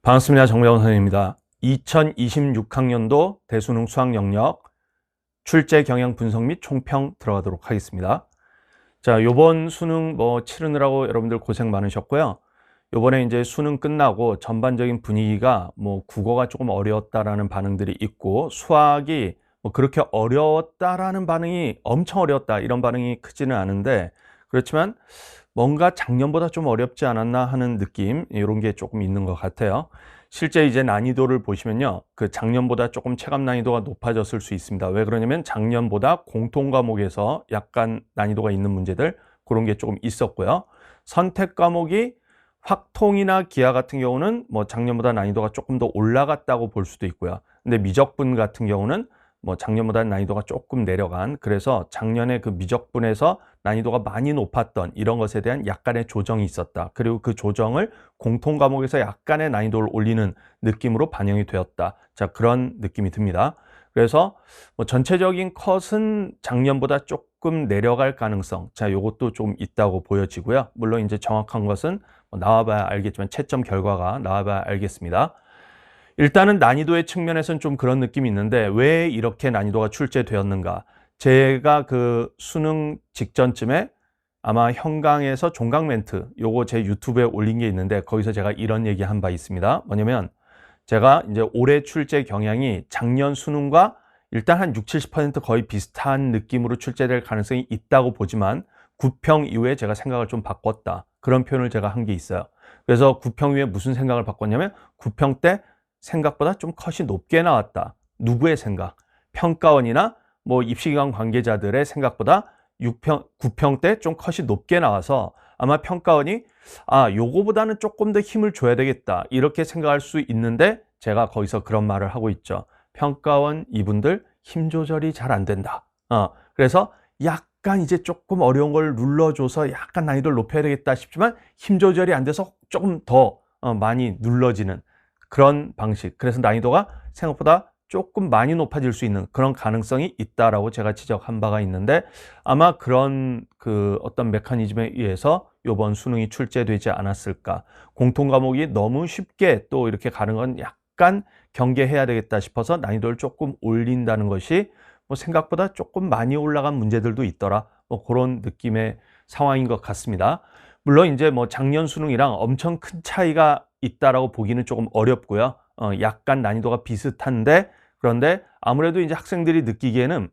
반갑습니다. 정배원 선생님입니다. 2026학년도 대수능 수학 영역 출제 경향 분석 및 총평 들어가도록 하겠습니다. 자, 요번 수능 치르느라고 여러분들 고생 많으셨고요. 요번에 이제 수능 끝나고 전반적인 분위기가 국어가 조금 어려웠다라는 반응들이 있고, 수학이 그렇게 어려웠다라는 반응이 엄청 어려웠다 이런 반응이 크지는 않은데, 그렇지만 뭔가 작년보다 좀 어렵지 않았나 하는 느낌, 이런 게 조금 있는 것 같아요. 실제 이제 난이도를 보시면요, 그 작년보다 조금 체감 난이도가 높아졌을 수 있습니다. 왜 그러냐면 작년보다 공통 과목에서 약간 난이도가 있는 문제들, 그런 게 조금 있었고요. 선택 과목이 확통이나 기하 같은 경우는 작년보다 난이도가 조금 더 올라갔다고 볼 수도 있고요. 근데 미적분 같은 경우는 작년보다 난이도가 조금 내려간, 그래서 작년에 그 미적분에서 난이도가 많이 높았던 이런 것에 대한 약간의 조정이 있었다. 그리고 그 조정을 공통 과목에서 약간의 난이도를 올리는 느낌으로 반영이 되었다. 자, 그런 느낌이 듭니다. 그래서 전체적인 컷은 작년보다 조금 내려갈 가능성, 자, 요것도 좀 있다고 보여지고요. 물론 이제 정확한 것은 나와봐야 알겠지만, 채점 결과가 나와봐야 알겠습니다. 일단은 난이도의 측면에서는 좀 그런 느낌이 있는데, 왜 이렇게 난이도가 출제되었는가? 제가 그 수능 직전쯤에 아마 현강에서 종강 멘트, 요거 제 유튜브에 올린 게 있는데, 거기서 제가 이런 얘기 한 바 있습니다. 뭐냐면, 제가 이제 올해 출제 경향이 작년 수능과 일단 한 60-70% 거의 비슷한 느낌으로 출제될 가능성이 있다고 보지만, 9평 이후에 제가 생각을 좀 바꿨다, 그런 표현을 제가 한 게 있어요. 그래서 9평 이후에 무슨 생각을 바꿨냐면, 9평 때 생각보다 좀 컷이 높게 나왔다. 누구의 생각? 평가원이나 입시기관 관계자들의 생각보다 9평 때 좀 컷이 높게 나와서 아마 평가원이 요거보다는 조금 더 힘을 줘야 되겠다, 이렇게 생각할 수 있는데, 제가 거기서 그런 말을 하고 있죠. 평가원 이분들 힘 조절이 잘 안 된다. 그래서 약간 이제 조금 어려운 걸 눌러줘서 약간 난이도를 높여야 되겠다 싶지만, 힘 조절이 안 돼서 조금 더 많이 눌러지는 그런 방식. 그래서 난이도가 생각보다 조금 많이 높아질 수 있는 그런 가능성이 있다라고 제가 지적한 바가 있는데, 아마 그런 어떤 메커니즘에 의해서 이번 수능이 출제되지 않았을까. 공통 과목이 너무 쉽게 또 이렇게 가는 건 약간 경계해야 되겠다 싶어서 난이도를 조금 올린다는 것이, 생각보다 조금 많이 올라간 문제들도 있더라, 그런 느낌의 상황인 것 같습니다. 물론 이제 작년 수능이랑 엄청 큰 차이가 있다라고 보기는 조금 어렵고요. 약간 난이도가 비슷한데, 그런데 아무래도 이제 학생들이 느끼기에는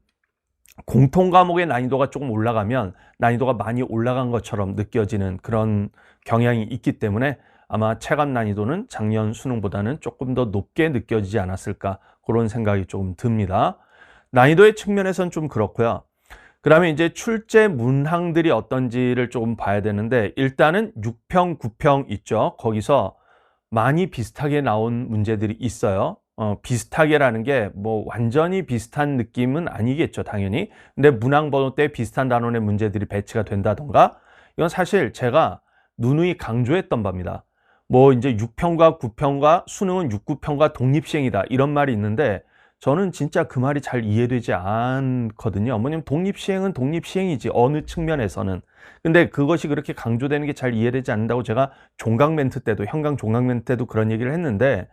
공통 과목의 난이도가 조금 올라가면 난이도가 많이 올라간 것처럼 느껴지는 그런 경향이 있기 때문에, 아마 체감 난이도는 작년 수능보다는 조금 더 높게 느껴지지 않았을까, 그런 생각이 조금 듭니다. 난이도의 측면에서는 좀 그렇고요. 그 다음에 이제 출제 문항들이 어떤지를 조금 봐야 되는데, 일단은 6평, 9평 있죠. 거기서 많이 비슷하게 나온 문제들이 있어요. 비슷하게라는 게 완전히 비슷한 느낌은 아니겠죠, 당연히. 근데 문항 번호 때 비슷한 단원의 문제들이 배치가 된다던가, 이건 사실 제가 누누이 강조했던 바입니다. 이제 6평과 9평과 수능은 6, 9평과 독립시행이다, 이런 말이 있는데, 저는 진짜 그 말이 잘 이해되지 않거든요. 뭐냐면 독립시행은 독립시행이지, 어느 측면에서는. 근데 그것이 그렇게 강조되는 게 잘 이해되지 않는다고 제가 종강 멘트 때도, 현강 종강 멘트 때도 그런 얘기를 했는데,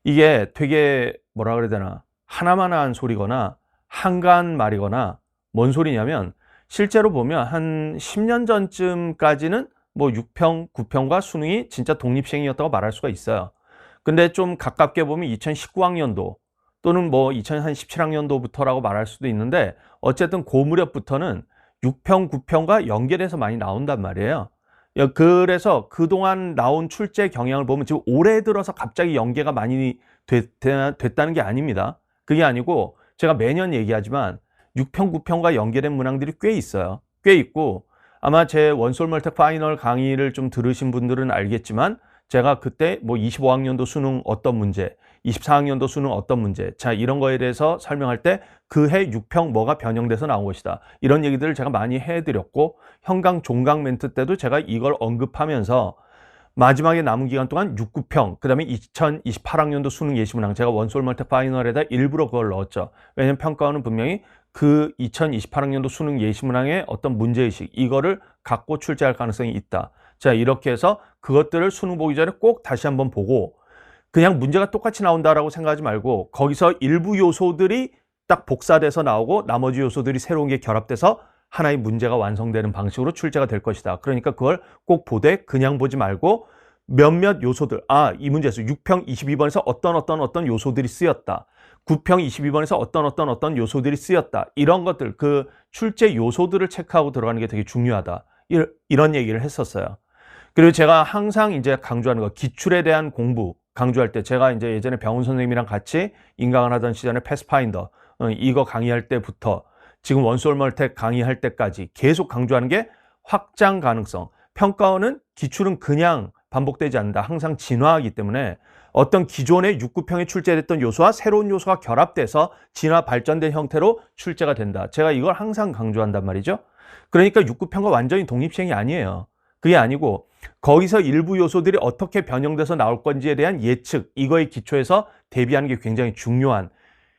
이게 되게 뭐라 그래야 되나, 하나만한 소리거나 한가한 말이거나, 뭔 소리냐면, 실제로 보면 한 10년 전쯤까지는 6평, 9평과 수능이 진짜 독립시행이었다고 말할 수가 있어요. 근데 좀 가깝게 보면 2019학년도 또는 2017학년도부터라고 말할 수도 있는데, 어쨌든 그 무렵부터는 6평, 9평과 연계돼서 많이 나온단 말이에요. 그래서 그동안 나온 출제 경향을 보면 지금 올해 들어서 갑자기 연계가 많이 됐다는 게 아닙니다. 그게 아니고, 제가 매년 얘기하지만 6평, 9평과 연계된 문항들이 꽤 있어요. 꽤 있고, 아마 제 원솔멀텍 파이널 강의를 좀 들으신 분들은 알겠지만, 제가 그때 25학년도 수능 어떤 문제, 24학년도 수능 어떤 문제, 자, 이런 거에 대해서 설명할 때 그 해 6평 뭐가 변형돼서 나온 것이다, 이런 얘기들을 제가 많이 해드렸고, 현강 종강 멘트 때도 제가 이걸 언급하면서 마지막에 남은 기간 동안 6, 9평, 그 다음에 2028학년도 수능 예시문항, 제가 원솔멀텍 파이널에다 일부러 그걸 넣었죠. 왜냐면 평가원은 분명히 그 2028학년도 수능 예시문항의 어떤 문제의식, 이거를 갖고 출제할 가능성이 있다. 자, 이렇게 해서 그것들을 수능 보기 전에 꼭 다시 한번 보고, 그냥 문제가 똑같이 나온다라고 생각하지 말고 거기서 일부 요소들이 딱 복사돼서 나오고 나머지 요소들이 새로운 게 결합돼서 하나의 문제가 완성되는 방식으로 출제가 될 것이다. 그러니까 그걸 꼭 보되 그냥 보지 말고 몇몇 요소들, 이 문제에서 6평 22번에서 어떤 요소들이 쓰였다. 9평 22번에서 어떤 요소들이 쓰였다. 이런 것들, 그 출제 요소들을 체크하고 들어가는 게 되게 중요하다. 이런 얘기를 했었어요. 그리고 제가 항상 이제 강조하는 거, 기출에 대한 공부 강조할 때, 제가 이제 예전에 병훈 선생님이랑 같이 인강을 하던 시절에 패스파인더, 이거 강의할 때부터 지금 원소월멀텍 강의할 때까지 계속 강조하는 게 확장 가능성. 평가원은 기출은 그냥 반복되지 않는다. 항상 진화하기 때문에 어떤 기존의 6, 9평에 출제됐던 요소와 새로운 요소가 결합돼서 진화 발전된 형태로 출제가 된다. 제가 이걸 항상 강조한단 말이죠. 그러니까 6, 9평과 완전히 독립시행이 아니에요. 그게 아니고 거기서 일부 요소들이 어떻게 변형돼서 나올 건지에 대한 예측, 이거에 기초해서 대비하는 게 굉장히 중요한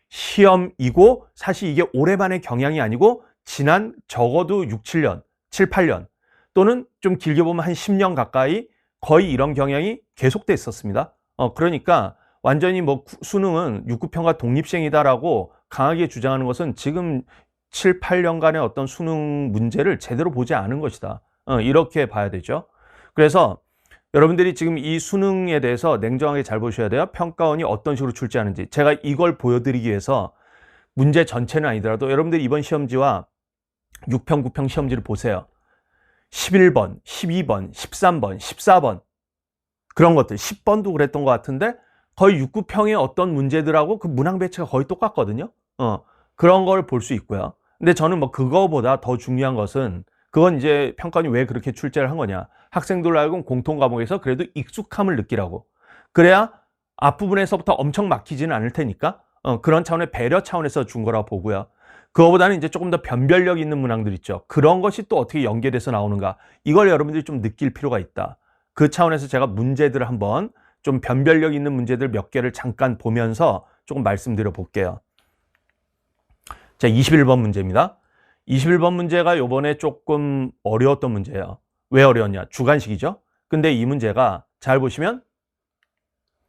시험이고, 사실 이게 올해만의 경향이 아니고 지난 적어도 6, 7년, 7, 8년 또는 좀 길게 보면 한 10년 가까이 거의 이런 경향이 계속돼 있었습니다. 그러니까 완전히 뭐 수능은 6, 9평과 독립시행이다라고 강하게 주장하는 것은 지금 7, 8년간의 어떤 수능 문제를 제대로 보지 않은 것이다. 이렇게 봐야 되죠. 그래서 여러분들이 지금 이 수능에 대해서 냉정하게 잘 보셔야 돼요. 평가원이 어떤 식으로 출제하는지. 제가 이걸 보여드리기 위해서 문제 전체는 아니더라도 여러분들이 이번 시험지와 6평, 9평 시험지를 보세요. 11번, 12번, 13번, 14번 그런 것들, 10번도 그랬던 것 같은데 거의 6, 9평의 어떤 문제들하고 그 문항 배치가 거의 똑같거든요. 그런 걸 볼 수 있고요. 근데 저는 뭐 그거보다 더 중요한 것은, 그건 이제 평가원이 왜 그렇게 출제를 한 거냐. 학생들 하여금 공통 과목에서 그래도 익숙함을 느끼라고. 그래야 앞부분에서부터 엄청 막히지는 않을 테니까 그런 차원의 배려 차원에서 준 거라고 보고요. 그거보다는 이제 조금 더 변별력 있는 문항들 있죠. 그런 것이 또 어떻게 연계돼서 나오는가. 이걸 여러분들이 좀 느낄 필요가 있다. 그 차원에서 제가 문제들을 한번 좀 변별력 있는 문제들 몇 개를 잠깐 보면서 조금 말씀드려 볼게요. 자, 21번 문제입니다. 21번 문제가 요번에 조금 어려웠던 문제예요. 왜 어려웠냐? 주관식이죠. 근데 이 문제가 잘 보시면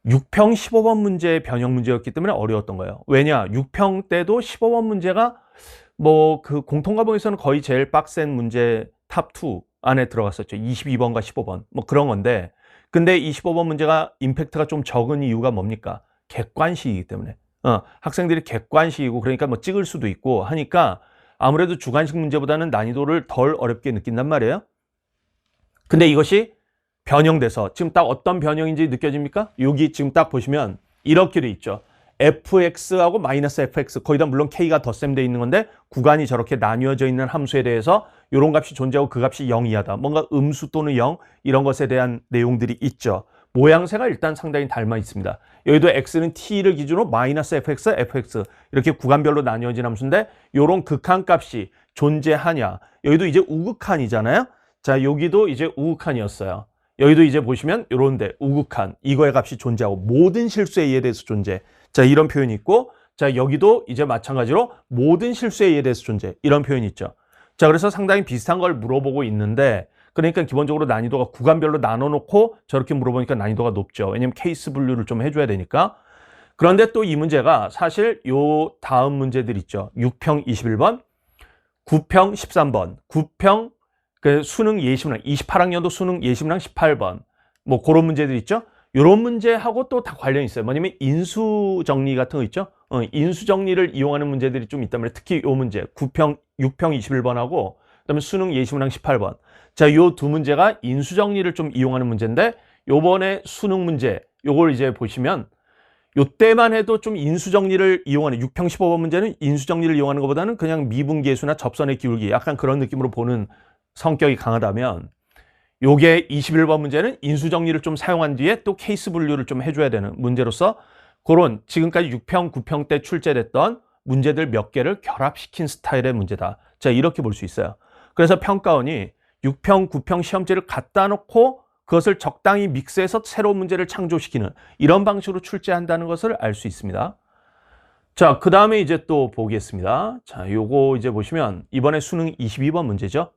6평 15번 문제의 변형 문제였기 때문에 어려웠던 거예요. 왜냐? 6평 때도 15번 문제가 뭐 그 공통과목에서는 거의 제일 빡센 문제 탑2 안에 들어갔었죠. 22번과 15번 뭐 그런 건데, 근데 이 15번 문제가 임팩트가 좀 적은 이유가 뭡니까? 객관식이기 때문에. 학생들이 객관식이고 그러니까 뭐 찍을 수도 있고 하니까 아무래도 주관식 문제보다는 난이도를 덜 어렵게 느낀단 말이에요. 근데 이것이 변형돼서 지금 딱 어떤 변형인지 느껴집니까? 여기 지금 딱 보시면 이렇게 돼 있죠. fx하고 마이너스 fx, 거기다 물론 k가 덧셈돼 있는 건데 구간이 저렇게 나뉘어져 있는 함수에 대해서 이런 값이 존재하고 그 값이 0 이하다. 뭔가 음수 또는 0 이런 것에 대한 내용들이 있죠. 모양새가 일단 상당히 닮아 있습니다. 여기도 x는 t를 기준으로 마이너스 fx, fx 이렇게 구간별로 나뉘어진 함수인데 이런 극한값이 존재하냐. 여기도 이제 우극한이잖아요. 자, 여기도 이제 우극한이었어요. 여기도 이제 보시면 이런데 우극한, 이거의 값이 존재하고 모든 실수에 의해서 존재. 자, 이런 표현이 있고, 자, 여기도 이제 마찬가지로 모든 실수에 의해서 존재. 이런 표현이 있죠. 자, 그래서 상당히 비슷한 걸 물어보고 있는데, 그러니까 기본적으로 난이도가 구간별로 나눠놓고 저렇게 물어보니까 난이도가 높죠. 왜냐면 케이스 분류를 좀 해줘야 되니까. 그런데 또 이 문제가 사실 요 다음 문제들 있죠. 6평 21번, 9평 13번, 9평 그 수능 예시문항, 28학년도 수능 예시문항 18번. 뭐 그런 문제들 있죠. 이런 문제하고 또 다 관련이 있어요. 뭐냐면 인수정리 같은 거 있죠. 인수정리를 이용하는 문제들이 좀 있단 말이에요. 특히 이 문제 9평, 6평 21번하고 그다음에 수능 예시문항 18번. 자, 요 두 문제가 인수정리를 좀 이용하는 문제인데 요번에 수능 문제 요걸 이제 보시면 요때만 해도 좀 인수정리를 이용하는 6평 15번 문제는 인수정리를 이용하는 것보다는 그냥 미분계수나 접선의 기울기 약간 그런 느낌으로 보는 성격이 강하다면, 요게 21번 문제는 인수정리를 좀 사용한 뒤에 또 케이스 분류를 좀 해줘야 되는 문제로서 그런 지금까지 6평, 9평 때 출제됐던 문제들 몇 개를 결합시킨 스타일의 문제다. 자, 이렇게 볼 수 있어요. 그래서 평가원이 6평, 9평 시험지를 갖다 놓고 그것을 적당히 믹스해서 새로운 문제를 창조시키는 이런 방식으로 출제한다는 것을 알 수 있습니다. 자, 그 다음에 이제 또 보겠습니다. 자, 요거 이제 보시면 이번에 수능 22번 문제죠.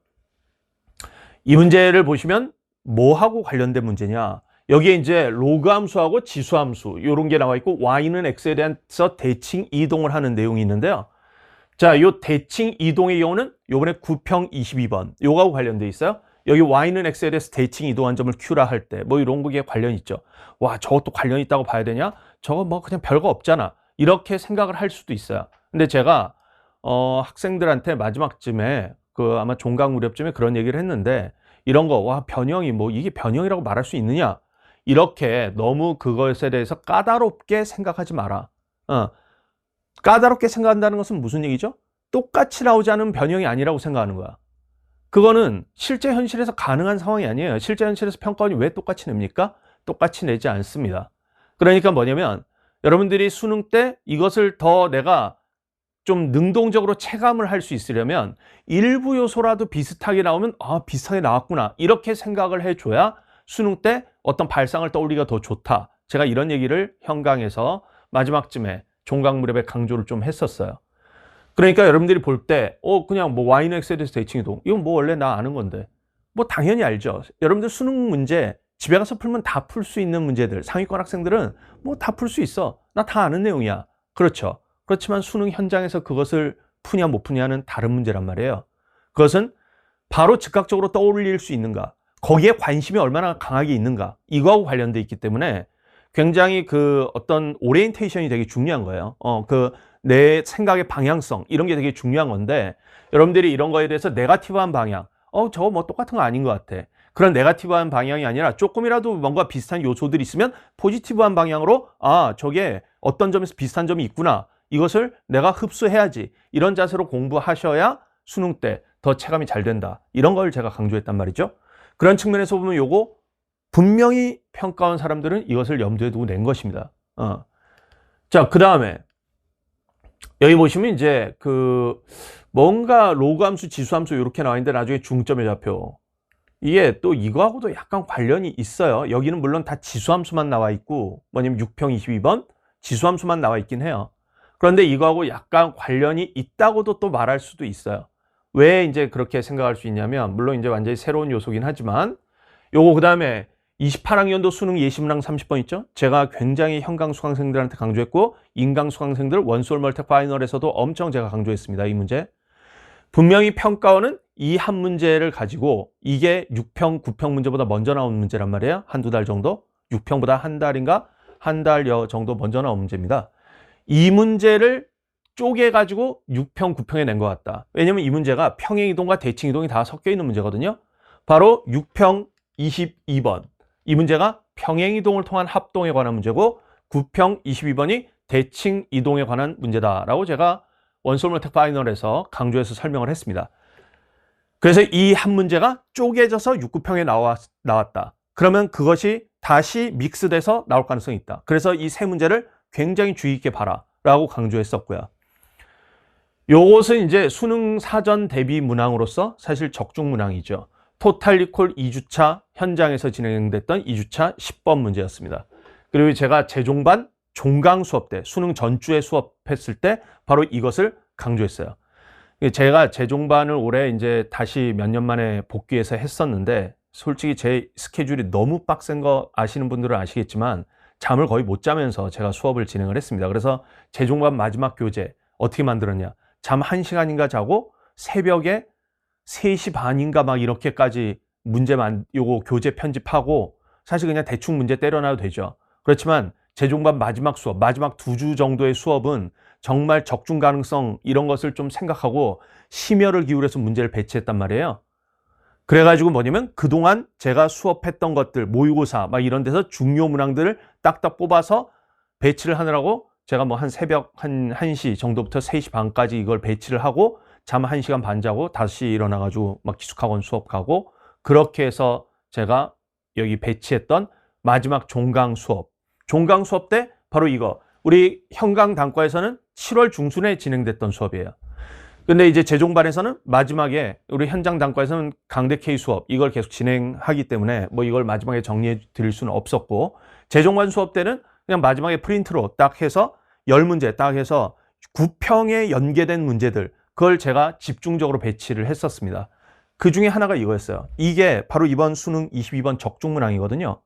이 문제를 보시면 뭐하고 관련된 문제냐. 여기에 이제 로그 함수하고 지수 함수 이런 게 나와 있고 y는 x에 대해서 대칭 이동을 하는 내용이 있는데요. 자, 요 대칭 이동의 경우는 요번에 9평 22번 요거하고 관련돼 있어요. 여기 y는 x에 대해서 대칭 이동한 점을 q라 할 때 뭐 이런 거에 관련 있죠. 와, 저것도 관련 있다고 봐야 되냐? 저거 뭐 그냥 별거 없잖아. 이렇게 생각을 할 수도 있어요. 근데 제가 학생들한테 마지막쯤에 그 아마 종강 무렵쯤에 그런 얘기를 했는데 이런 거, 와, 변형이 뭐 이게 변형이라고 말할 수 있느냐? 이렇게 너무 그것에 대해서 까다롭게 생각하지 마라. 까다롭게 생각한다는 것은 무슨 얘기죠? 똑같이 나오지 않은 변형이 아니라고 생각하는 거야. 그거는 실제 현실에서 가능한 상황이 아니에요. 실제 현실에서 평가원이 왜 똑같이 냅니까? 똑같이 내지 않습니다. 그러니까 뭐냐면 여러분들이 수능 때 이것을 더 내가 좀 능동적으로 체감을 할 수 있으려면 일부 요소라도 비슷하게 나오면 비슷하게 나왔구나 이렇게 생각을 해줘야 수능 때 어떤 발상을 떠올리기가 더 좋다. 제가 이런 얘기를 현강에서 마지막쯤에 종강 무렵에 강조를 좀 했었어요. 그러니까 여러분들이 볼 때 그냥 뭐 y는 x에 대해서 대칭이동 이건 뭐 원래 나 아는 건데 뭐 당연히 알죠. 여러분들 수능 문제 집에 가서 풀면 다 풀 수 있는 문제들 상위권 학생들은 뭐 다 풀 수 있어. 나 다 아는 내용이야. 그렇죠. 그렇지만 수능 현장에서 그것을 푸냐 못 푸냐는 다른 문제란 말이에요. 그것은 바로 즉각적으로 떠올릴 수 있는가, 거기에 관심이 얼마나 강하게 있는가, 이거하고 관련돼 있기 때문에 굉장히 그 어떤 오리엔테이션이 되게 중요한 거예요. 그 내 생각의 방향성 이런 게 되게 중요한 건데 여러분들이 이런 거에 대해서 네거티브한 방향, 저거 뭐 똑같은 거 아닌 것 같아. 그런 네거티브한 방향이 아니라 조금이라도 뭔가 비슷한 요소들이 있으면 포지티브한 방향으로 저게 어떤 점에서 비슷한 점이 있구나. 이것을 내가 흡수해야지. 이런 자세로 공부하셔야 수능 때 더 체감이 잘 된다. 이런 걸 제가 강조했단 말이죠. 그런 측면에서 보면 요거 분명히 평가원 사람들은 이것을 염두에 두고 낸 것입니다. 자, 그 다음에 여기 보시면 이제 그 뭔가 로그 함수, 지수 함수 이렇게 나와 있는데 나중에 중점의 좌표. 이게 또 이거하고도 약간 관련이 있어요. 여기는 물론 다 지수 함수만 나와 있고 뭐냐면 6평 22번 지수 함수만 나와 있긴 해요. 그런데 이거하고 약간 관련이 있다고도 또 말할 수도 있어요. 왜 이제 그렇게 생각할 수 있냐면 물론 이제 완전히 새로운 요소긴 하지만 요거 그 다음에 28학년도 수능 예시문항 30번 있죠? 제가 굉장히 현강 수강생들한테 강조했고 인강 수강생들 원소홀 멀티 파이널에서도 엄청 제가 강조했습니다. 이 문제. 분명히 평가원은 이 한 문제를 가지고 이게 6평, 9평 문제보다 먼저 나온 문제란 말이에요. 한두 달 정도? 6평보다 한 달인가? 한 달여 정도 먼저 나온 문제입니다. 이 문제를 쪼개가지고 6평, 9평에 낸 것 같다. 왜냐면 이 문제가 평행이동과 대칭이동이 다 섞여 있는 문제거든요. 바로 6평 22번. 이 문제가 평행이동을 통한 합동에 관한 문제고 9평 22번이 대칭이동에 관한 문제다라고 제가 원소홀 멀티 파이널에서 강조해서 설명을 했습니다. 그래서 이 한 문제가 쪼개져서 6, 9평에 나왔다. 그러면 그것이 다시 믹스돼서 나올 가능성이 있다. 그래서 이 세 문제를 굉장히 주의 있게 봐라 라고 강조했었고요. 요것은 이제 수능 사전 대비 문항으로서 사실 적중 문항이죠. 토탈 리콜 2주차 현장에서 진행됐던 2주차 10번 문제였습니다. 그리고 제가 재종반 종강 수업 때 수능 전주에 수업했을 때 바로 이것을 강조했어요. 제가 재종반을 올해 이제 다시 몇 년 만에 복귀해서 했었는데 솔직히 제 스케줄이 너무 빡센 거 아시는 분들은 아시겠지만 잠을 거의 못 자면서 제가 수업을 진행을 했습니다. 그래서 재종반 마지막 교재 어떻게 만들었냐? 잠 1시간인가 자고 새벽에 3시 반인가 막 이렇게까지 요거 교재 편집하고 사실 그냥 대충 문제 때려놔도 되죠. 그렇지만 재종반 마지막 수업, 마지막 2주 정도의 수업은 정말 적중 가능성 이런 것을 좀 생각하고 심혈을 기울여서 문제를 배치했단 말이에요. 그래가지고 뭐냐면 그동안 제가 수업했던 것들, 모의고사 막 이런 데서 중요 문항들을 딱딱 뽑아서 배치를 하느라고 제가 뭐 한 새벽 한 1시 정도부터 3시 반까지 이걸 배치를 하고 잠 1시간 반 자고 다시 일어나가지고 막 기숙학원 수업 가고 그렇게 해서 제가 여기 배치했던 마지막 종강 수업 때 바로 이거 우리 현강 단과에서는 7월 중순에 진행됐던 수업이에요. 근데 이제 재종반에서는 마지막에 우리 현장 단과에서는 강대 K 수업 이걸 계속 진행하기 때문에 뭐 이걸 마지막에 정리해 드릴 수는 없었고 재종반 수업 때는 그냥 마지막에 프린트로 딱 해서 10문제 딱 해서 9평에 연계된 문제들 그걸 제가 집중적으로 배치를 했었습니다. 그 중에 하나가 이거였어요. 이게 바로 이번 수능 22번 적중 문항이거든요.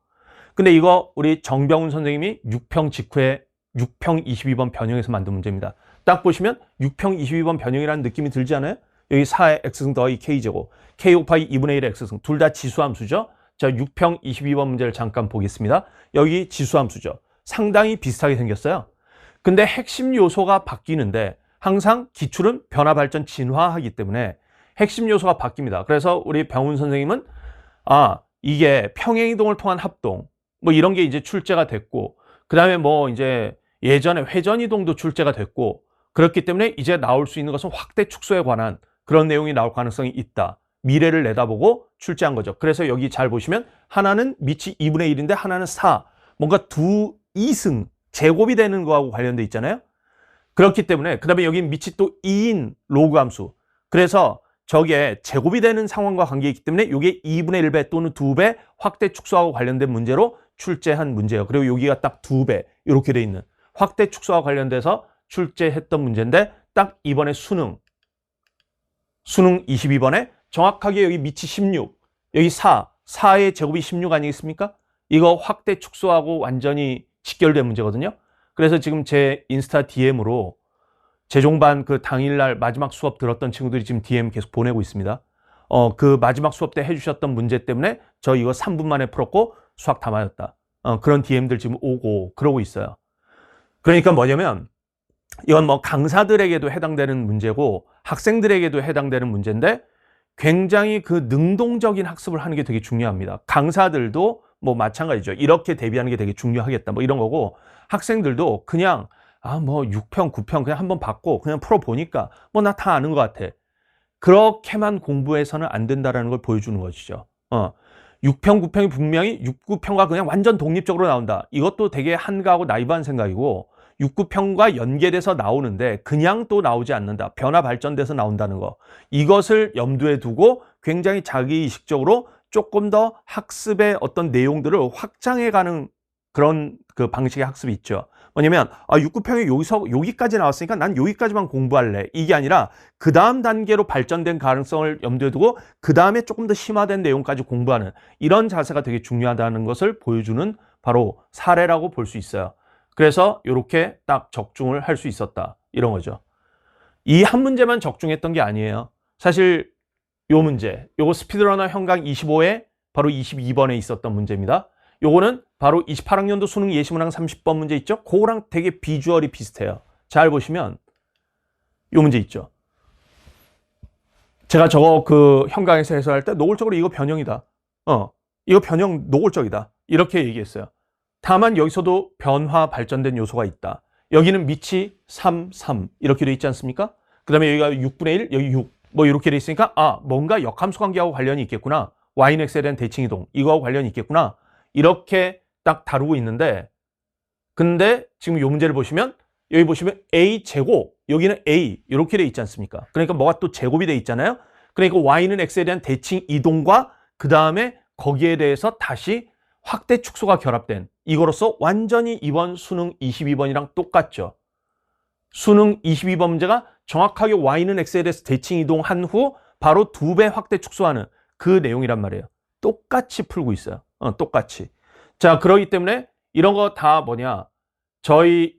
근데 이거 우리 정병훈 선생님이 6평 직후에 6평 22번 변형해서 만든 문제입니다. 딱 보시면 6평 22번 변형이라는 느낌이 들지 않아요? 여기 4의 x승 더하기 k제곱, k 곱하기 2분의 1의 x승, 둘 다 지수함수죠. 자, 6평 22번 문제를 잠깐 보겠습니다. 여기 지수함수죠. 상당히 비슷하게 생겼어요. 근데 핵심 요소가 바뀌는데 항상 기출은 변화, 발전, 진화하기 때문에 핵심 요소가 바뀝니다. 그래서 우리 병훈 선생님은 이게 평행이동을 통한 합동, 뭐 이런 게 이제 출제가 됐고, 그 다음에 뭐 이제 예전에 회전이동도 출제가 됐고, 그렇기 때문에 이제 나올 수 있는 것은 확대 축소에 관한 그런 내용이 나올 가능성이 있다. 미래를 내다보고 출제한 거죠. 그래서 여기 잘 보시면 하나는 밑이 2분의 1인데 하나는 4. 뭔가 2승, 제곱이 되는 거하고 관련돼 있잖아요. 그렇기 때문에 그 다음에 여기 밑이 또 2인 로그 함수. 그래서 저게 제곱이 되는 상황과 관계있기 때문에 이게 2분의 1배 또는 2배 확대 축소하고 관련된 문제로 출제한 문제예요. 그리고 여기가 딱 2배 이렇게 돼 있는 확대 축소와 관련돼서 출제했던 문제인데 딱 이번에 수능 22번에 정확하게 여기 밑이 16, 여기 4의 제곱이 16 아니겠습니까? 이거 확대 축소하고 완전히 직결된 문제거든요. 그래서 지금 제 인스타 DM으로 재종반 그 당일날 마지막 수업 들었던 친구들이 지금 DM 계속 보내고 있습니다. 그 마지막 수업 때 해주셨던 문제 때문에 저 이거 3분 만에 풀었고 수학 다 맞았다. 그런 DM들 지금 오고 그러고 있어요. 그러니까 뭐냐면 이건 뭐 강사들에게도 해당되는 문제고 학생들에게도 해당되는 문제인데 굉장히 그 능동적인 학습을 하는 게 되게 중요합니다. 강사들도 뭐 마찬가지죠. 이렇게 대비하는 게 되게 중요하겠다. 뭐 이런 거고 학생들도 그냥 뭐 6평, 9평 그냥 한번 받고 그냥 풀어보니까 뭐 나 다 아는 것 같아. 그렇게만 공부해서는 안 된다라는 걸 보여주는 것이죠. 6평, 9평이 분명히 6, 9평과 그냥 완전 독립적으로 나온다. 이것도 되게 한가하고 나이브한 생각이고 6, 9평과 연계돼서 나오는데 그냥 또 나오지 않는다. 변화 발전돼서 나온다는 거. 이것을 염두에 두고 굉장히 자기의식적으로 조금 더 학습의 어떤 내용들을 확장해가는 그런 그 방식의 학습이 있죠. 뭐냐면 6, 9평이 여기까지 나왔으니까 난 여기까지만 공부할래. 이게 아니라 그 다음 단계로 발전된 가능성을 염두에 두고 그 다음에 조금 더 심화된 내용까지 공부하는 이런 자세가 되게 중요하다는 것을 보여주는 바로 사례라고 볼 수 있어요. 그래서 이렇게 딱 적중을 할 수 있었다. 이런 거죠. 이 한 문제만 적중했던 게 아니에요. 사실 요 문제, 요거 스피드러너 현강 25에 바로 22번에 있었던 문제입니다. 요거는 바로 28학년도 수능 예시문항 30번 문제 있죠? 그거랑 되게 비주얼이 비슷해요. 잘 보시면 요 문제 있죠. 제가 저거 그 현강에서 해설할 때 노골적으로 이거 변형이다. 이거 변형 노골적이다. 이렇게 얘기했어요. 다만 여기서도 변화 발전된 요소가 있다. 여기는 밑이 3, 3 이렇게 돼 있지 않습니까? 그 다음에 여기가 6분의 1, 여기 6 뭐 이렇게 돼 있으니까 뭔가 역함수 관계하고 관련이 있겠구나. y는 x에 대한 대칭이동 이거하고 관련이 있겠구나. 이렇게 딱 다루고 있는데 근데 지금 이 문제를 보시면 여기 보시면 a 제곱 여기는 a 이렇게 돼 있지 않습니까? 그러니까 뭐가 또 제곱이 돼 있잖아요. 그러니까 y는 x에 대한 대칭 이동과 그 다음에 거기에 대해서 다시 확대 축소가 결합된 이거로서 완전히 이번 수능 22번이랑 똑같죠. 수능 22번 문제가 정확하게 y는 x에 대해서 대칭 이동한 후 바로 2배 확대 축소하는 그 내용이란 말이에요. 똑같이 풀고 있어요. 똑같이. 자, 그러기 때문에 이런 거 다 뭐냐. 저희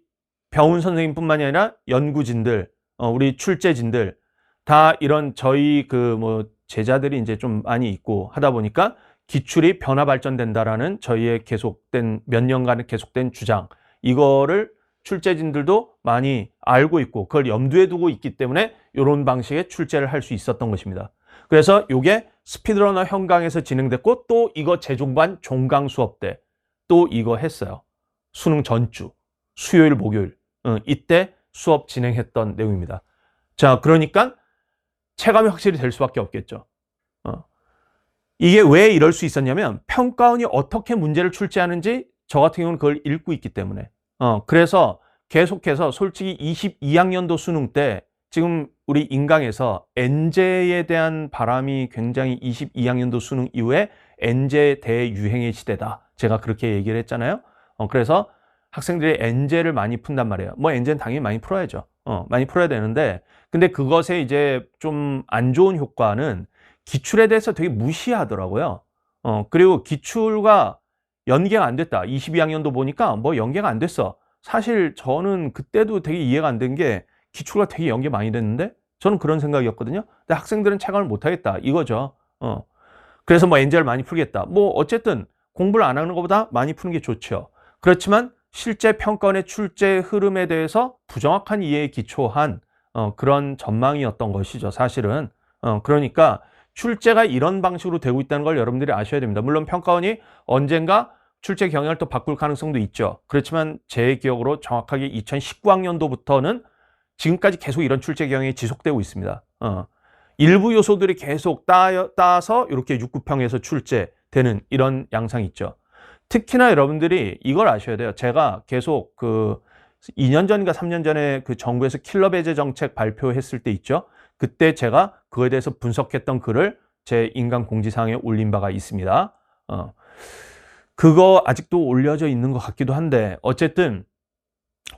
병훈 선생님뿐만이 아니라 연구진들, 우리 출제진들 다 이런 저희 그 뭐 제자들이 이제 좀 많이 있고 하다 보니까 기출이 변화 발전된다라는 저희의 계속된 몇 년간의 계속된 주장 이거를 출제진들도 많이 알고 있고 그걸 염두에 두고 있기 때문에 이런 방식의 출제를 할 수 있었던 것입니다. 그래서 이게 스피드러너 현강에서 진행됐고 또 이거 재종반 종강 수업 때 또 이거 했어요. 수능 전주 수요일 목요일 이때 수업 진행했던 내용입니다. 자, 그러니까 체감이 확실히 될 수밖에 없겠죠. 이게 왜 이럴 수 있었냐면 평가원이 어떻게 문제를 출제하는지 저 같은 경우는 그걸 읽고 있기 때문에 그래서 계속해서 솔직히 22학년도 수능 때 지금 우리 인강에서 엔제에 대한 바람이 굉장히 22학년도 수능 이후에 엔제 대유행의 시대다. 제가 그렇게 얘기를 했잖아요. 그래서 학생들이 엔제를 많이 푼단 말이에요. 뭐 엔제는 당연히 많이 풀어야죠. 많이 풀어야 되는데 근데 그것에 이제 좀 안 좋은 효과는 기출에 대해서 되게 무시하더라고요. 그리고 기출과 연계가 안 됐다. 22학년도 보니까 뭐 연계가 안 됐어. 사실 저는 그때도 되게 이해가 안 된 게 기출가 되게 연계 많이 됐는데 저는 그런 생각이었거든요. 근데 학생들은 체감을 못 하겠다 이거죠. 그래서 뭐 엔젤 많이 풀겠다. 뭐 어쨌든 공부를 안 하는 것보다 많이 푸는 게 좋죠. 그렇지만 실제 평가원의 출제 흐름에 대해서 부정확한 이해에 기초한 그런 전망이었던 것이죠. 사실은. 그러니까 출제가 이런 방식으로 되고 있다는 걸 여러분들이 아셔야 됩니다. 물론 평가원이 언젠가 출제 경향을 또 바꿀 가능성도 있죠. 그렇지만 제 기억으로 정확하게 2019학년도부터는 지금까지 계속 이런 출제 경향이 지속되고 있습니다. 일부 요소들이 계속 따서 이렇게 6, 9평에서 출제되는 이런 양상이 있죠. 특히나 여러분들이 이걸 아셔야 돼요. 제가 계속 그 2년 전인가 3년 전에 그 정부에서 킬러 배제 정책 발표했을 때 있죠. 그때 제가 그거에 대해서 분석했던 글을 제 인간공지사항에 올린 바가 있습니다. 그거 아직도 올려져 있는 것 같기도 한데 어쨌든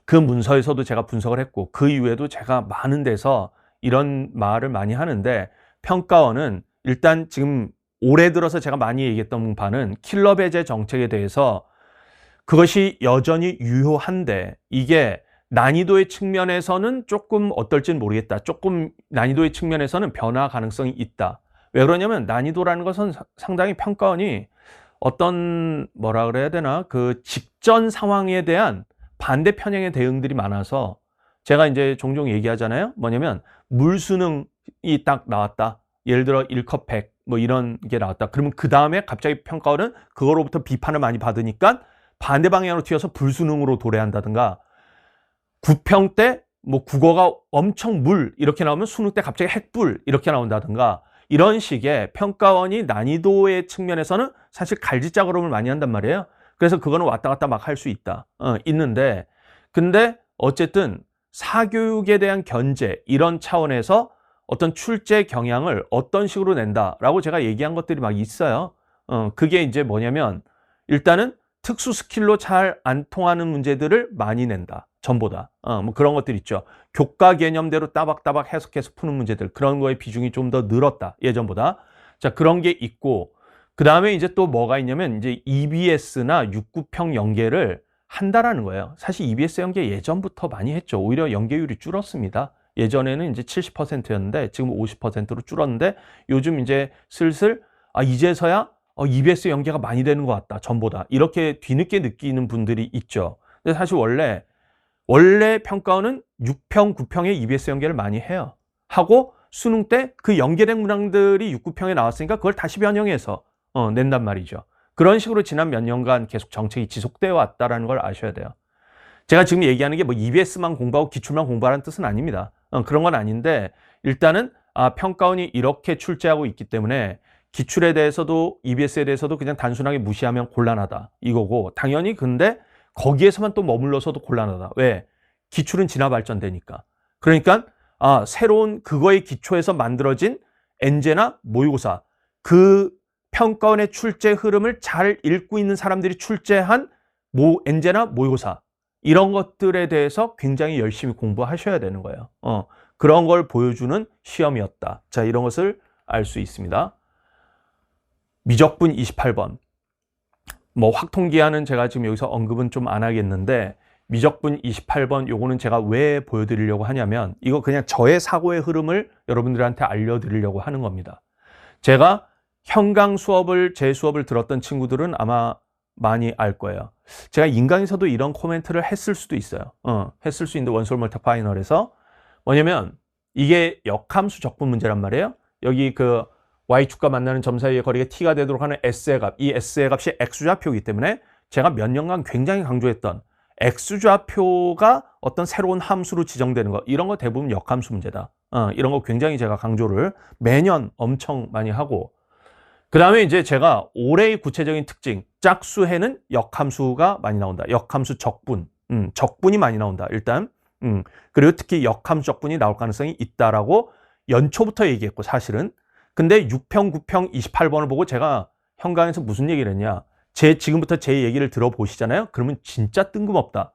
그 문서에서도 제가 분석을 했고 그 이후에도 제가 많은 데서 이런 말을 많이 하는데 평가원은 일단 지금 올해 들어서 제가 많이 얘기했던 바는 킬러 배제 정책에 대해서 그것이 여전히 유효한데 이게 난이도의 측면에서는 조금 어떨지는 모르겠다. 조금 난이도의 측면에서는 변화 가능성이 있다. 왜 그러냐면 난이도라는 것은 상당히 평가원이 어떤 뭐라 그래야 되나 그 직전 상황에 대한 반대 편향의 대응들이 많아서 제가 이제 종종 얘기하잖아요. 뭐냐면 물수능이 딱 나왔다. 예를 들어 1컵 100 뭐 이런 게 나왔다. 그러면 그 다음에 갑자기 평가원은 그거로부터 비판을 많이 받으니까 반대 방향으로 튀어서 불수능으로 도래한다든가 9평 때 뭐 국어가 엄청 물 이렇게 나오면 수능 때 갑자기 핵불 이렇게 나온다든가 이런 식의 평가원이 난이도의 측면에서는 사실 갈지자그름을 많이 한단 말이에요. 그래서 그거는 왔다 갔다 막 할 수 있다. 있는데 근데 어쨌든 사교육에 대한 견제 이런 차원에서 어떤 출제 경향을 어떤 식으로 낸다라고 제가 얘기한 것들이 막 있어요. 그게 이제 뭐냐면 일단은 특수 스킬로 잘 안 통하는 문제들을 많이 낸다. 전보다. 뭐 그런 것들 있죠. 교과 개념대로 따박따박 해석해서 푸는 문제들. 그런 거의 비중이 좀 더 늘었다. 예전보다. 자, 그런 게 있고 그 다음에 이제 또 뭐가 있냐면 이제 EBS나 6,9평 연계를 한다라는 거예요. 사실 EBS 연계 예전부터 많이 했죠. 오히려 연계율이 줄었습니다. 예전에는 이제 70%였는데 지금 50%로 줄었는데 요즘 이제 슬슬 이제서야 EBS 연계가 많이 되는 것 같다. 전보다. 이렇게 뒤늦게 느끼는 분들이 있죠. 근데 사실 원래 평가원은 6평, 9평의 EBS 연계를 많이 해요. 하고 수능 때 그 연계된 문항들이 6, 9평에 나왔으니까 그걸 다시 변형해서 낸단 말이죠. 그런 식으로 지난 몇 년간 계속 정책이 지속되어 왔다는 걸 아셔야 돼요. 제가 지금 얘기하는 게 뭐 EBS만 공부하고 기출만 공부하라는 뜻은 아닙니다. 그런 건 아닌데 일단은 평가원이 이렇게 출제하고 있기 때문에 기출에 대해서도 EBS에 대해서도 그냥 단순하게 무시하면 곤란하다 이거고 당연히 근데 거기에서만 또 머물러서도 곤란하다. 왜? 기출은 진화 발전되니까. 그러니까 새로운 그거의 기초에서 만들어진 엔제나 모의고사 그 평가원의 출제 흐름을 잘 읽고 있는 사람들이 출제한 엔제나 모의고사 이런 것들에 대해서 굉장히 열심히 공부하셔야 되는 거예요. 그런 걸 보여주는 시험이었다. 자, 이런 것을 알 수 있습니다. 미적분 28번. 뭐 확통기한은 제가 지금 여기서 언급은 좀 안 하겠는데 미적분 28번 요거는 제가 왜 보여드리려고 하냐면 이거 그냥 저의 사고의 흐름을 여러분들한테 알려드리려고 하는 겁니다. 제가 현강 수업을 제 수업을 들었던 친구들은 아마 많이 알 거예요. 제가 인강에서도 이런 코멘트를 했을 수도 있어요. 했을 수 있는데 원솔 멀티 파이널에서 뭐냐면 이게 역함수 적분 문제란 말이에요. 여기 그 y축과 만나는 점 사이의 거리가 t가 되도록 하는 s의 값, 이 s의 값이 x좌표이기 때문에 제가 몇 년간 굉장히 강조했던 x좌표가 어떤 새로운 함수로 지정되는 거 이런 거 대부분 역함수 문제다. 이런 거 굉장히 제가 강조를 매년 엄청 많이 하고 그 다음에 이제 제가 올해의 구체적인 특징 짝수해는 역함수가 많이 나온다. 역함수 적분, 적분이 많이 나온다. 일단 그리고 특히 역함수 적분이 나올 가능성이 있다라고 연초부터 얘기했고 사실은 근데 6평, 9평, 28번을 보고 제가 현강에서 무슨 얘기를 했냐. 지금부터 제 얘기를 들어보시잖아요. 그러면 진짜 뜬금없다.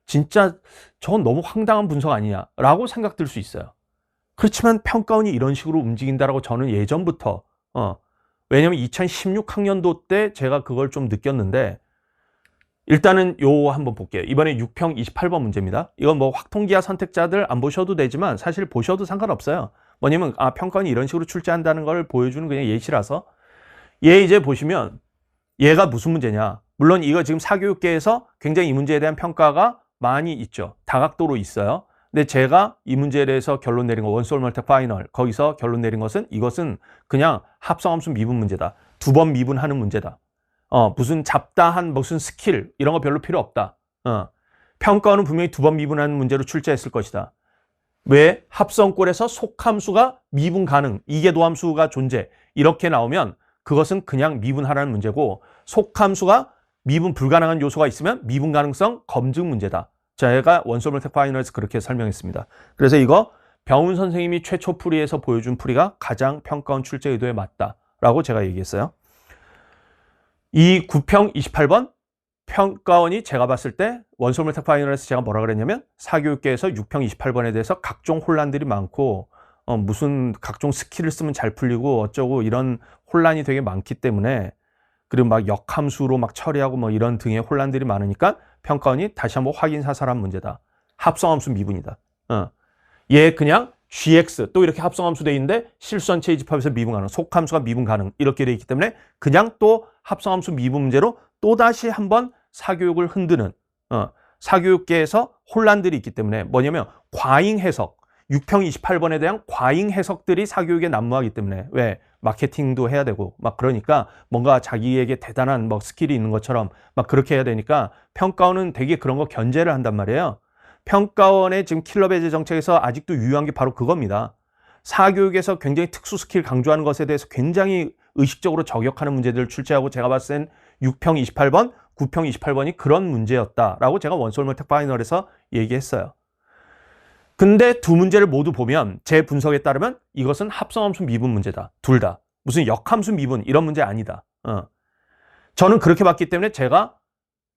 진짜 저건 너무 황당한 분석 아니냐라고 생각될 수 있어요. 그렇지만 평가원이 이런 식으로 움직인다라고 저는 예전부터 왜냐면 2016학년도 때 제가 그걸 좀 느꼈는데 일단은 요 한번 볼게요. 이번에 6평 28번 문제입니다. 이건 뭐 확통기하 선택자들 안 보셔도 되지만 사실 보셔도 상관없어요. 뭐냐면 평가원이 이런 식으로 출제한다는 걸 보여주는 그냥 예시라서. 얘 이제 보시면 얘가 무슨 문제냐. 물론 이거 지금 사교육계에서 굉장히 이 문제에 대한 평가가 많이 있죠. 다각도로 있어요. 근데 제가 이 문제에 대해서 결론 내린 거 원소울 멀티 파이널 거기서 결론 내린 것은 이것은 그냥 합성함수 미분 문제다. 2번 미분하는 문제다. 무슨 잡다한 무슨 스킬 이런 거 별로 필요 없다. 평가원은 분명히 2번 미분하는 문제로 출제했을 것이다. 왜? 합성꼴에서 속함수가 미분 가능, 이계도함수가 존재 이렇게 나오면 그것은 그냥 미분하라는 문제고 속함수가 미분 불가능한 요소가 있으면 미분 가능성 검증 문제다. 제가 원소울 멀티 파이널에서 그렇게 설명했습니다. 그래서 이거 병훈 선생님이 최초 풀이에서 보여준 풀이가 가장 평가원 출제 의도에 맞다라고 제가 얘기했어요. 이 9평 28번 평가원이 제가 봤을 때 원소울 멀티 파이널에서 제가 뭐라 그랬냐면 사교육계에서 6평 28번에 대해서 각종 혼란들이 많고 무슨 각종 스킬을 쓰면 잘 풀리고 어쩌고 이런 혼란이 되게 많기 때문에 그리고 막 역함수로 막 처리하고 뭐 이런 등의 혼란들이 많으니까 평가원이 다시 한번 확인 사살한 문제다. 합성함수 미분이다. 얘 그냥 gx 또 이렇게 합성함수 돼 있는데 실수한체 이집합에서 미분 가능, 속함수가 미분 가능 이렇게 돼 있기 때문에 그냥 또 합성함수 미분 문제로 또다시 한번 사교육을 흔드는 사교육계에서 혼란들이 있기 때문에 뭐냐면 과잉 해석 6평 28번에 대한 과잉 해석들이 사교육에 난무하기 때문에 왜 마케팅도 해야 되고 막 그러니까 뭔가 자기에게 대단한 뭐 스킬이 있는 것처럼 막 그렇게 해야 되니까 평가원은 되게 그런 거 견제를 한단 말이에요. 평가원의 지금 킬러 배제 정책에서 아직도 유효한 게 바로 그겁니다. 사교육에서 굉장히 특수 스킬 강조하는 것에 대해서 굉장히 의식적으로 저격하는 문제들을 출제하고 제가 봤을 땐 6평 28번, 9평 28번이 그런 문제였다라고 제가 원소울 멀티 파이널에서 얘기했어요. 근데 두 문제를 모두 보면 제 분석에 따르면 이것은 합성함수 미분 문제다. 둘 다. 무슨 역함수 미분 이런 문제 아니다. 저는 그렇게 봤기 때문에 제가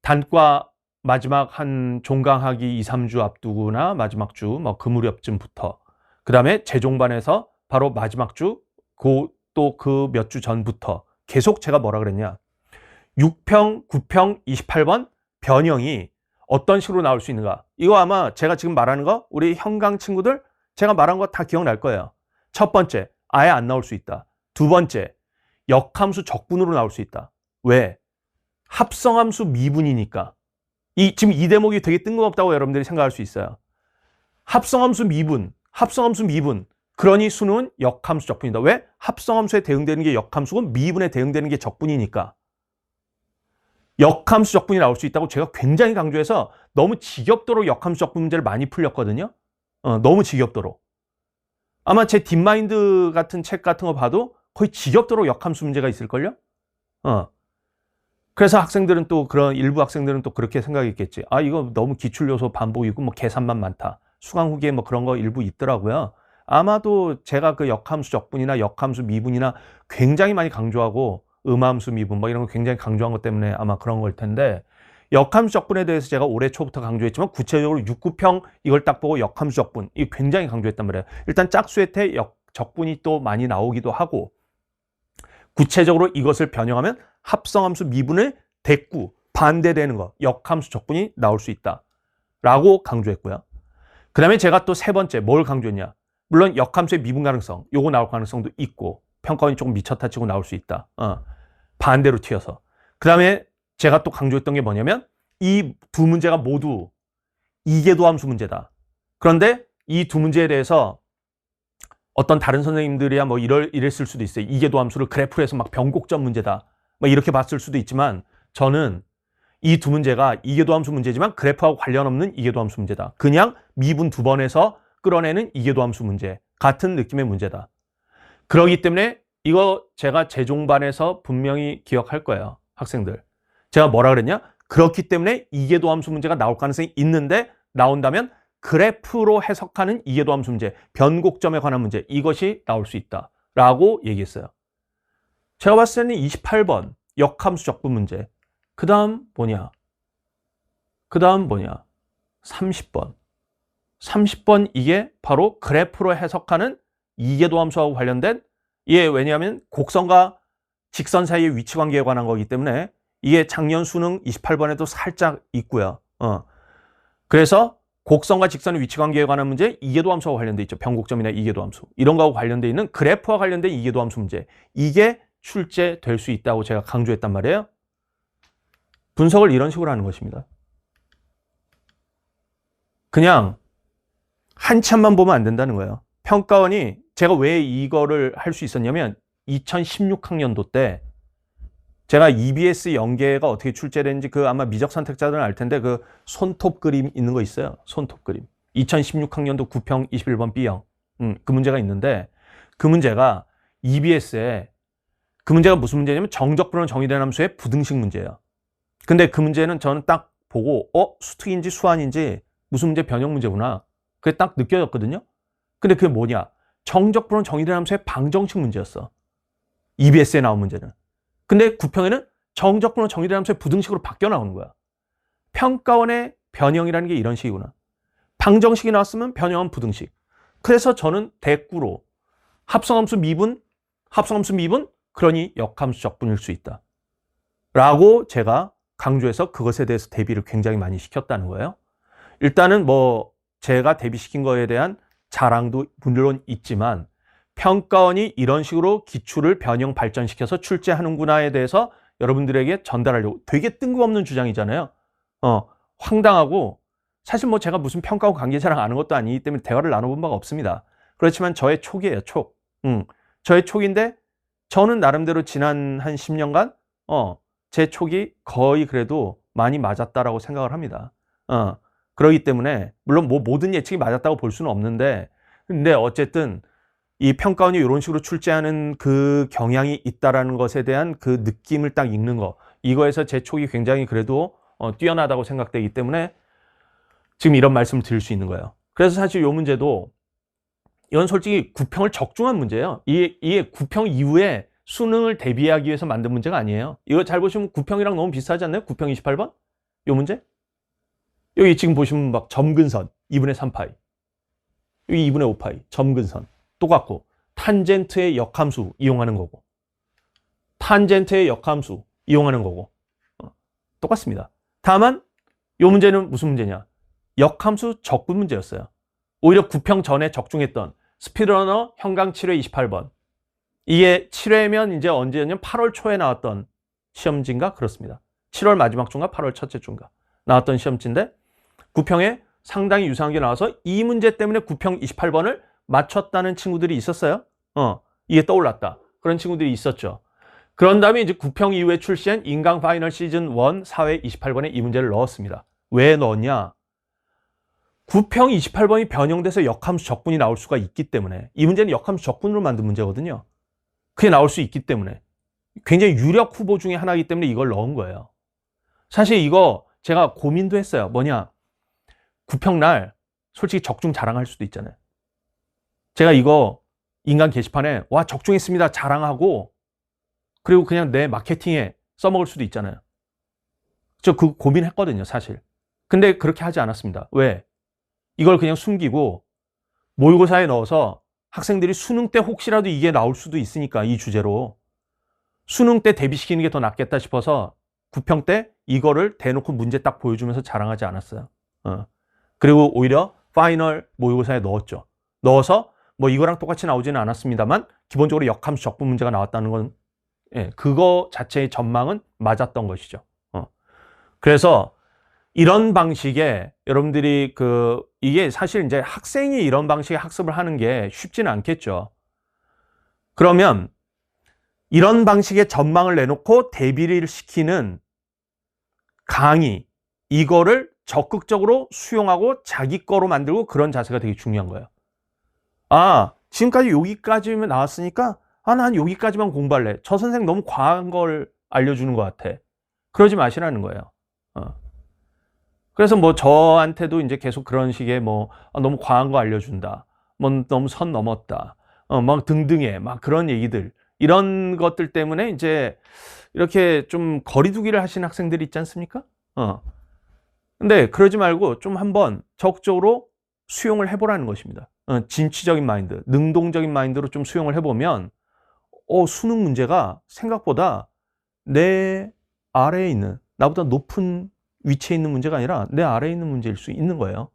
단과 마지막 한 종강하기 2, 3주 앞두고나 마지막 주 뭐 그 무렵쯤부터 그 다음에 재종반에서 바로 마지막 주 또 그 몇 주 전부터 계속 제가 뭐라 그랬냐 6평, 9평, 28번 변형이 어떤 식으로 나올 수 있는가 이거 아마 제가 지금 말하는 거 우리 형강 친구들 제가 말한 거 다 기억날 거예요. 첫 번째 아예 안 나올 수 있다. 두 번째 역함수 적분으로 나올 수 있다. 왜? 합성함수 미분이니까. 지금 이 대목이 되게 뜬금없다고 여러분들이 생각할 수 있어요. 합성함수 미분. 그러니 수능은 역함수 적분이다. 왜? 합성함수에 대응되는 게 역함수고 미분에 대응되는 게 적분이니까. 역함수 적분이 나올 수 있다고 제가 굉장히 강조해서 너무 지겹도록 역함수 적분 문제를 많이 풀렸거든요. 너무 지겹도록. 아마 제 딥마인드 같은 책 같은 거 봐도 거의 지겹도록 역함수 문제가 있을걸요? 그래서 학생들은 또 일부 학생들은 또 그렇게 생각했겠지. 이거 너무 기출 요소 반복이고 뭐 계산만 많다. 수강 후기에 뭐 그런 거 일부 있더라고요. 아마도 제가 그 역함수 적분이나 역함수 미분이나 굉장히 많이 강조하고 음함수 미분 뭐 이런 거 굉장히 강조한 것 때문에 아마 그런 걸 텐데 역함수 적분에 대해서 제가 올해 초부터 강조했지만 구체적으로 6, 9평 이걸 딱 보고 역함수 적분 이 굉장히 강조했단 말이에요. 일단 짝수의 적분이 또 많이 나오기도 하고 구체적으로 이것을 변형하면 합성함수 미분을 대꾸 반대되는 거 역함수 적분이 나올 수 있다 라고 강조했고요. 그 다음에 제가 또 세 번째 뭘 강조했냐 물론 역함수의 미분 가능성 요거 나올 가능성도 있고 평가원이 조금 미쳤다 치고 나올 수 있다. 반대로 튀어서 그 다음에 제가 또 강조했던 게 뭐냐면 이 두 문제가 모두 이계도함수 문제다. 그런데 이 두 문제에 대해서 어떤 다른 선생님들이야 뭐 이랬을 수도 있어요. 이계도함수를 그래프로 해서 막 변곡점 문제다. 뭐 이렇게 봤을 수도 있지만 저는 이 두 문제가 이계도함수 문제지만 그래프하고 관련 없는 이계도함수 문제다. 그냥 미분 두 번에서 끌어내는 이계도함수 문제 같은 느낌의 문제다. 그렇기 때문에 이거 제가 재종반에서 분명히 기억할 거예요. 학생들. 제가 뭐라 그랬냐? 그렇기 때문에 이계도함수 문제가 나올 가능성이 있는데 나온다면 그래프로 해석하는 이계도함수 문제, 변곡점에 관한 문제 이것이 나올 수 있다라고 얘기했어요. 제가 봤을 때는 28번 역함수 적분 문제. 그 다음 뭐냐? 30번. 30번 이게 바로 그래프로 해석하는 이계도함수하고 관련된 왜냐하면 곡선과 직선 사이의 위치 관계에 관한 거기 때문에 이게 작년 수능 28번에도 살짝 있고요. 그래서 곡선과 직선의 위치 관계에 관한 문제, 이계도 함수와 관련돼 있죠. 변곡점이나 이계도 함수. 이런 거하고 관련돼 있는 그래프와 관련된 이계도 함수 문제. 이게 출제될 수 있다고 제가 강조했단 말이에요. 분석을 이런 식으로 하는 것입니다. 그냥 한참만 보면 안 된다는 거예요. 평가원이 제가 왜 이거를 할 수 있었냐면 2016학년도 때 제가 EBS 연계가 어떻게 출제되는지 그 아마 미적 선택자들은 알 텐데 그 손톱 그림 있는 거 있어요. 손톱 그림. 2016학년도 9평 21번 B형. 그 문제가 있는데 그 문제가 EBS에 그 문제가 무슨 문제냐면 정적분원 정의된 함수의 부등식 문제예요. 근데 그 문제는 저는 딱 보고 수특인지 수한인지 무슨 문제 변형 문제구나. 그게 딱 느껴졌거든요. 근데 그게 뭐냐? 정적분원 정의된 함수의 방정식 문제였어. EBS에 나온 문제는. 근데 9평에는 정적분원 정의된 함수의 부등식으로 바뀌어 나오는 거야. 평가원의 변형이라는 게 이런 식이구나. 방정식이 나왔으면 변형은 부등식. 그래서 저는 대꾸로 합성함수 미분, 그러니 역함수 적분일 수 있다. 라고 제가 강조해서 그것에 대해서 대비를 굉장히 많이 시켰다는 거예요. 일단은 뭐 제가 대비시킨 거에 대한 자랑도 물론 있지만 평가원이 이런 식으로 기출을 변형 발전시켜서 출제하는구나에 대해서 여러분들에게 전달하려고 되게 뜬금없는 주장이잖아요. 황당하고 사실 뭐 제가 무슨 평가원 관계자랑 아는 것도 아니기 때문에 대화를 나눠본 바가 없습니다. 그렇지만 저의 촉이에요, 촉. 저의 촉인데 저는 나름대로 지난 한 10년간 제 촉이 거의 그래도 많이 맞았다라고 생각을 합니다. 그렇기 때문에 물론 뭐 모든 예측이 맞았다고 볼 수는 없는데 근데 어쨌든 이 평가원이 이런 식으로 출제하는 그 경향이 있다라는 것에 대한 그 느낌을 딱 읽는 거 이거에서 제 촉이 굉장히 그래도 뛰어나다고 생각되기 때문에 지금 이런 말씀을 드릴 수 있는 거예요. 그래서 사실 이 문제도 이건 솔직히 9평을 적중한 문제예요. 이게 9평 이후에 수능을 대비하기 위해서 만든 문제가 아니에요. 이거 잘 보시면 9평이랑 너무 비슷하지 않나요? 9평 28번? 이 문제? 여기 지금 보시면 막 점근선 2분의 3파이 여기 2분의 5파이 점근선 똑같고 탄젠트의 역함수 이용하는 거고 탄젠트의 역함수 이용하는 거고 똑같습니다. 다만 이 문제는 무슨 문제냐? 역함수 적분 문제였어요. 오히려 9평 전에 적중했던 스피드러너 현강 7회 28번 이게 7회면 이제 언제냐면 8월 초에 나왔던 시험지인가? 그렇습니다. 7월 마지막 주인가 8월 첫째 주인가 나왔던 시험지인데 9평에 상당히 유사한 게 나와서 이 문제 때문에 9평 28번을 맞췄다는 친구들이 있었어요. 이게 떠올랐다. 그런 친구들이 있었죠. 그런 다음에 이제 9평 이후에 출시한 인강 파이널 시즌 1 4회 28번에 이 문제를 넣었습니다. 왜 넣었냐? 9평 28번이 변형돼서 역함수 적분이 나올 수가 있기 때문에 이 문제는 역함수 적분으로 만든 문제거든요. 그게 나올 수 있기 때문에 굉장히 유력 후보 중에 하나이기 때문에 이걸 넣은 거예요. 사실 이거 제가 고민도 했어요. 뭐냐? 9평 날 솔직히 적중 자랑할 수도 있잖아요. 제가 이거 인간 게시판에 와 적중했습니다 자랑하고 그리고 그냥 내 마케팅에 써먹을 수도 있잖아요. 저 그 고민했거든요 사실. 근데 그렇게 하지 않았습니다. 왜? 이걸 그냥 숨기고 모의고사에 넣어서 학생들이 수능 때 혹시라도 이게 나올 수도 있으니까 이 주제로 수능 때 대비시키는 게 더 낫겠다 싶어서 9평 때 이거를 대놓고 문제 딱 보여주면서 자랑하지 않았어요. 그리고 오히려 파이널 모의고사에 넣었죠. 넣어서 뭐 이거랑 똑같이 나오지는 않았습니다만 기본적으로 역함수 적분 문제가 나왔다는 건 그거 자체의 전망은 맞았던 것이죠. 그래서 이런 방식의 여러분들이 이게 사실 이제 학생이 이런 방식의 학습을 하는 게 쉽지는 않겠죠. 그러면 이런 방식의 전망을 내놓고 대비를 시키는 강의 이거를 적극적으로 수용하고 자기 거로 만들고 그런 자세가 되게 중요한 거예요. 지금까지 여기까지면 나왔으니까 난 여기까지만 공부할래. 저 선생 너무 과한 걸 알려주는 것 같아. 그러지 마시라는 거예요. 그래서 뭐 저한테도 이제 계속 그런 식의 너무 과한 거 알려준다. 너무 선 넘었다. 막 등등의 막 그런 얘기들. 이런 것들 때문에 이제 이렇게 좀 거리두기를 하시는 학생들이 있지 않습니까? 근데 그러지 말고 좀 한번 적극적으로 수용을 해보라는 것입니다. 진취적인 마인드, 능동적인 마인드로 좀 수용을 해보면 수능 문제가 생각보다 내 아래에 있는, 나보다 높은 위치에 있는 문제가 아니라 내 아래에 있는 문제일 수 있는 거예요.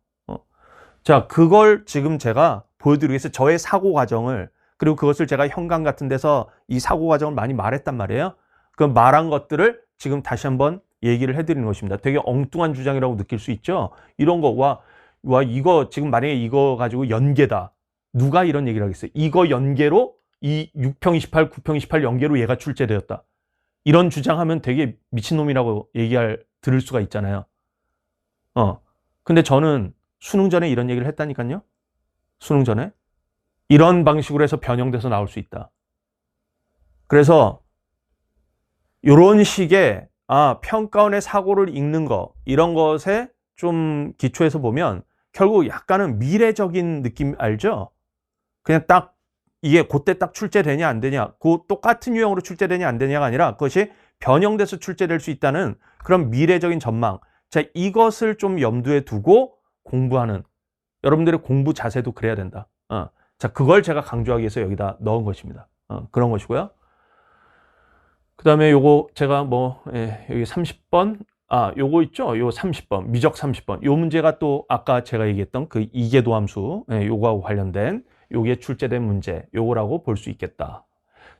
자, 그걸 지금 제가 보여드리기 위해서 저의 사고 과정을, 그리고 그것을 제가 현강 같은 데서 이 사고 과정을 많이 말했단 말이에요. 그 말한 것들을 지금 다시 한번 얘기를 해드리는 것입니다. 되게 엉뚱한 주장이라고 느낄 수 있죠. 이런 거, 와, 이거 지금 만약에 이거 가지고 연계다. 누가 이런 얘기를 하겠어요? 이거 연계로 이 6평 28, 9평 28 연계로 얘가 출제되었다. 이런 주장하면 되게 미친놈이라고 들을 수가 있잖아요. 근데 저는 수능 전에 이런 얘기를 했다니까요. 수능 전에. 이런 방식으로 해서 변형돼서 나올 수 있다. 그래서 이런 식의 평가원의 사고를 읽는 거, 이런 것에 좀 기초해서 보면 결국 약간은 미래적인 느낌 알죠? 그냥 딱 이게 그때 딱 출제되냐 안 되냐, 그 똑같은 유형으로 출제되냐 안 되냐가 아니라 그것이 변형돼서 출제될 수 있다는 그런 미래적인 전망. 자, 이것을 좀 염두에 두고 공부하는, 여러분들의 공부 자세도 그래야 된다. 자, 그걸 제가 강조하기 위해서 여기다 넣은 것입니다. 그런 것이고요. 그 다음에 요거 제가 여기 30번, 요거 있죠? 요 30번, 미적 30번. 요 문제가 또 아까 제가 얘기했던 그 이계도 함수, 요거하고 관련된 요게 출제된 문제, 요거라고 볼 수 있겠다.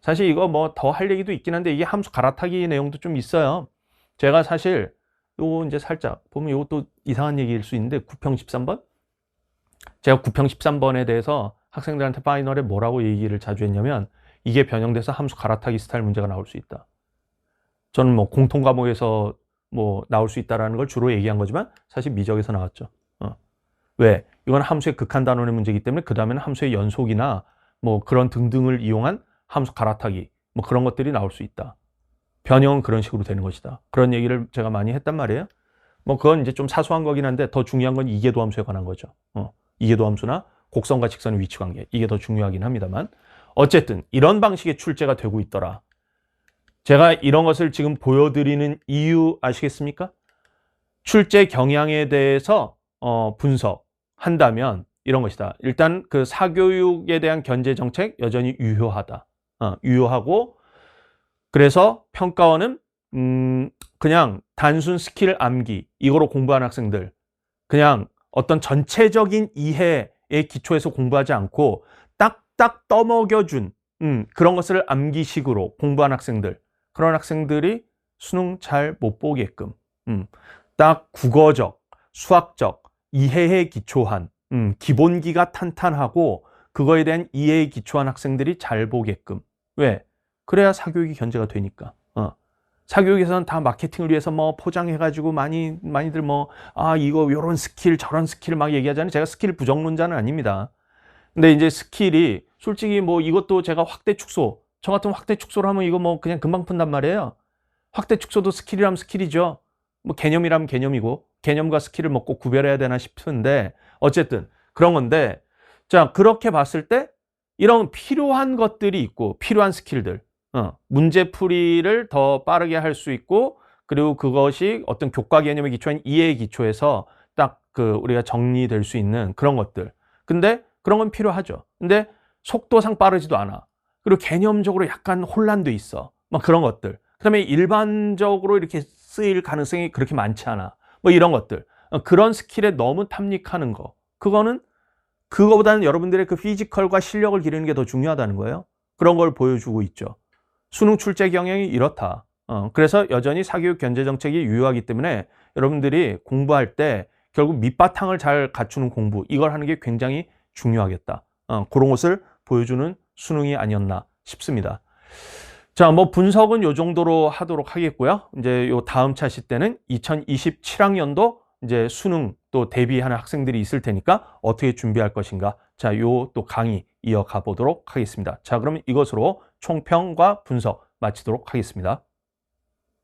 사실 이거 더 할 얘기도 있긴 한데 이게 함수 갈아타기 내용도 좀 있어요. 제가 사실 요거 이제 살짝 보면 요것도 이상한 얘기일 수 있는데 9평 13번? 제가 9평 13번에 대해서 학생들한테 파이널에 뭐라고 얘기를 자주 했냐면 이게 변형돼서 함수 갈아타기 스타일 문제가 나올 수 있다. 저는 공통 과목에서 나올 수 있다라는 걸 주로 얘기한 거지만 사실 미적에서 나왔죠. 왜? 이건 함수의 극한 단원의 문제이기 때문에 그 다음에는 함수의 연속이나 그런 등등을 이용한 함수 갈아타기 그런 것들이 나올 수 있다. 변형은 그런 식으로 되는 것이다. 그런 얘기를 제가 많이 했단 말이에요. 그건 이제 좀 사소한 거긴 한데 더 중요한 건 이계도 함수에 관한 거죠. 이계도 함수나 곡선과 직선의 위치 관계, 이게 더 중요하긴 합니다만 어쨌든 이런 방식의 출제가 되고 있더라. 제가 이런 것을 지금 보여드리는 이유 아시겠습니까? 출제 경향에 대해서 분석한다면 이런 것이다. 일단 그 사교육에 대한 견제 정책 여전히 유효하다. 유효하고, 그래서 평가원은 그냥 단순 스킬 암기 이거로 공부한 학생들, 그냥 어떤 전체적인 이해에 기초해서 공부하지 않고 딱딱 떠먹여준 그런 것을 암기식으로 공부한 학생들, 그런 학생들이 수능 잘 못 보게끔 딱 국어적, 수학적 이해에 기초한 기본기가 탄탄하고 그거에 대한 이해에 기초한 학생들이 잘 보게끔. 왜? 그래야 사교육이 견제가 되니까. 사교육에서는 다 마케팅을 위해서 포장해가지고 많이들 이거 요런 스킬 저런 스킬 막 얘기하잖아요. 제가 스킬 부정론자는 아닙니다. 근데 이제 스킬이 솔직히 이것도 제가 확대 축소, 저 같은 확대 축소를 하면 이거 그냥 금방 푼단 말이에요. 확대 축소도 스킬이라면 스킬이죠. 개념이라면 개념이고, 개념과 스킬을 꼭 구별해야 되나 싶은데 어쨌든 그런 건데, 자, 그렇게 봤을 때 이런 필요한 것들이 있고 필요한 스킬들, 문제풀이를 더 빠르게 할 수 있고, 그리고 그것이 어떤 교과 개념에 기초한 이해에 기초해서 딱 우리가 정리될 수 있는 그런 것들. 근데 그런 건 필요하죠. 근데 속도상 빠르지도 않아. 그리고 개념적으로 약간 혼란도 있어. 그런 것들. 그다음에 일반적으로 이렇게 쓰일 가능성이 그렇게 많지 않아. 이런 것들. 그런 스킬에 너무 탐닉하는 거. 그거보다는 여러분들의 그 피지컬과 실력을 기르는 게 더 중요하다는 거예요. 그런 걸 보여주고 있죠. 수능 출제 경향이 이렇다. 그래서 여전히 사교육 견제 정책이 유효하기 때문에 여러분들이 공부할 때 결국 밑바탕을 잘 갖추는 공부, 이걸 하는 게 굉장히 중요하겠다. 그런 것을 보여주는 수능이 아니었나 싶습니다. 자, 분석은 요 정도로 하도록 하겠고요. 이제 요 다음 차시 때는 2027학년도 이제 수능 또 대비하는 학생들이 있을 테니까 어떻게 준비할 것인가. 자, 요 또 강의 이어가 보도록 하겠습니다. 자, 그러면 이것으로 총평과 분석 마치도록 하겠습니다.